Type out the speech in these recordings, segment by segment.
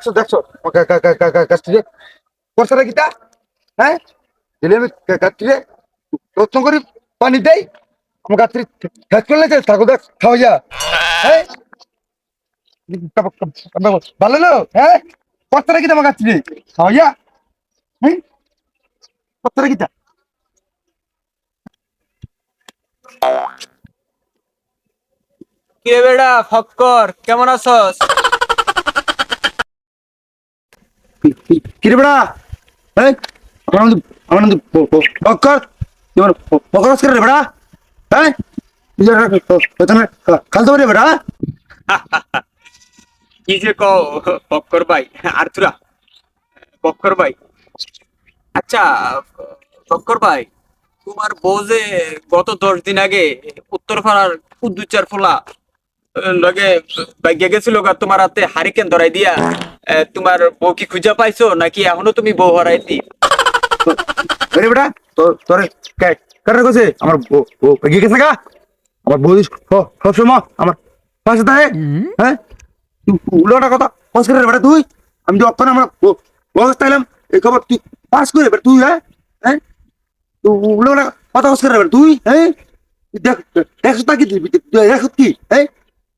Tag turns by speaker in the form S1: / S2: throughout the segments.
S1: দেখছো দেখছো কাস্টে করছে নাকি তা? হ্যাঁ, দিলে আমি কাস্টে যত্ন করি পানি দেই, আমার গাছটি শেষ করলে থাকো দেখ খাওয়া যা। হ্যাঁ, ভালো না? হ্যাঁ, করছে নাকি আমার গাছটি খাওয়া যা? হ্যাঁ, করছে নাকি তা?
S2: কিরে বেটা ফক্কর, কেমন আছস?
S1: কিরে বেড়া? হ্যাঁ, আমার নাম পকর, তোমার পকর করে বেড়া। হ্যাঁ, খালতে পারি বেড়া।
S2: কি যে কও ফক্কর ভাই, আর্থুরা ফক্কর ভাই। আচ্ছা ফক্কর ভাই, তোমার বউ যে গত 10 দিন আগে উত্তরপাড়ার কুদ্দুচার ফোলা লগে বাইকে গেছিল গা, তোমার হাতে হারিকেন ধরাই দিয়া। তোমার বউ কি খুঁজে পাইছো নাকি এখনো তুমি বউ হারাইতি?
S1: আরে বেটা, তোরে কার কাছে আমার গিয়ে গেছে গা। আমার বউ সবসময় আমার পাশে থাকে। হ্যাঁ, উল্টোটা কথা পাস করে বেটা তুই। আমি যে অক্ষণ আমরা অবস্থা এলাম এই খবর তুই পাস করে বেটা তুই। হ্যাঁ, হ্যাঁ, উল্টোটা কথা পাস করে বেটা তুই। হ্যাঁ, দেখ দেখছ তা কি দেখ কি? হ্যাঁ,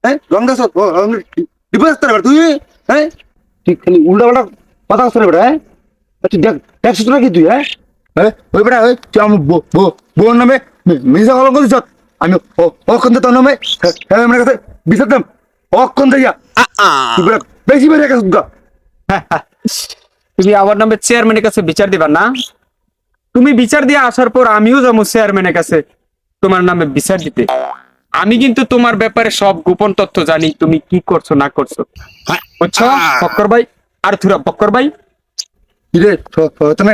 S1: হ্যাঁ, রং দেখ রং ডিফারেন্স বেটা তুই। হ্যাঁ, তুই খালি উল্টা পাল্টা কথা পাস করে বেটা। হ্যাঁ, তুই দেখ দেখছ তোরা কি তুই? হ্যাঁ, হ্যাঁ, ওই বেটা ওই তুই আমার বউর নামে মিশা কলঙ্ক দিছ। আমি অক্ষণ তোর নামে হ্যাঁ আমার কাছে বিচার দাম অক্ষণ দিয়া তুই বেটা বেশি বেড়ে গেছ গা।
S2: তুমি আমার নামে চেয়ারম্যানের কাছে বিচার দিবা না? তুমি বিচার দিয়ে আসার পর আমিও যাবো চেয়ারম্যানের কাছে তোমার নামে বিচার দিতে। আমি কিন্তু তোমার ব্যাপারে সব গোপন তথ্য জানি, তুমি কি করছো না করছো। বুঝছো ফক্কর ভাই? আর্থুরা ফক্কর ভাই।
S1: কি রে তুমি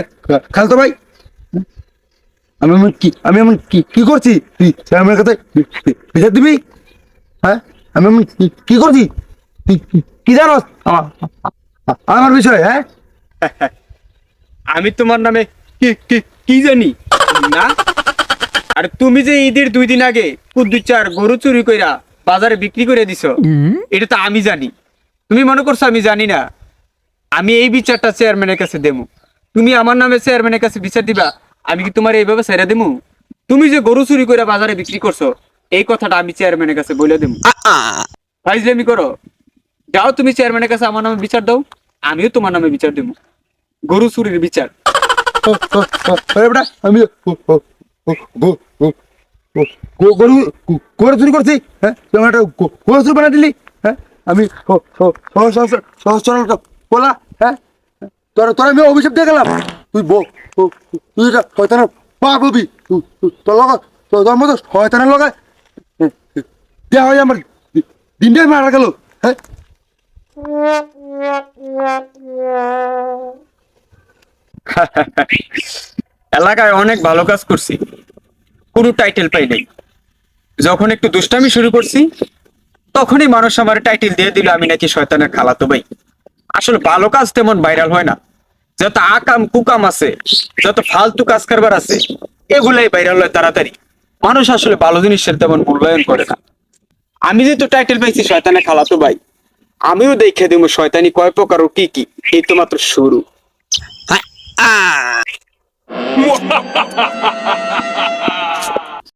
S1: খালতো ভাই? আমি এমন কি আমি এমন কি কি করছি তুই আমার কাছে বিচার দিবি? হ্যাঁ, আমি এমন কি করছি তুই কি জানোস আমার আমার বিষয়? হ্যাঁ,
S2: আমি তোমার নামে কি কি কি জানি না? আর তুমি যে ঈদের 2 দিন আগে কুদ্দুচার গরু চুরি কইরা বাজারে বিক্রি করে দিছো, এটা তো আমি জানি। তুমি মনে করছো আমি জানি না? আমি এই বিচারটা চেয়ারম্যানের কাছে দেবো। তুমি আমার নামে চেয়ারম্যানের কাছে বিচার দিবা, আমি কি তোমার এইভাবে ছেড়ে দেবো? তুমি যে গরু চুরি করে বাজারে বিক্রি করছো, এই কথাটা আমি চেয়ারম্যানের কাছে বলে দেবো। ফাইজলামি করো? যাও তুমি চেয়ারম্যানের কাছে আমার নামে বিচার দাও, আমিও তোমার নামে বিচার দেবো, গরু চুরির বিচার।
S1: বেটা আমি গরু গরু চুরি করছি। হ্যাঁ, তুই আমার একটা গরু চুরি বানা দিলি। হ্যাঁ, আমি সহজ সরল বলা। হ্যাঁ, তোরা তোরা আমি অভিশাপ দিয়ে গেলাম। তুই তুই এটা শয়তানের পাপ হবি। তোর লগা তোর মতো শয়তানের লগা দেয়া হয় আমার দিনটাই মারা গেল। হ্যাঁ,
S2: এলাকায় অনেক ভালো কাজ করছি, কোনো টাইটেল পাই নাই। যখন একটু দুষ্টামি শুরু করছি, তখনই মানুষ আমার টাইটেল দিয়ে দিল আমি নাকি শয়তানের খালাতো ভাই। আসলে ভালো কাজ তেমন ভাইরাল হয় না। যত আকাম কুকাম আছে, যত ফালতু কাজ কারবার আছে, এগুলাই ভাইরাল হয় তাড়াতাড়ি। মানুষ আসলে ভালো জিনিসের তেমন মূল্যায়ন করে না। আমি যেহেতু টাইটেল পাইছি শয়তানের খালাতো ভাই, আমিও দেখে দেবো শয়তানি কয় প্রকার ও কি কি। এই তো মাত্র শুরু।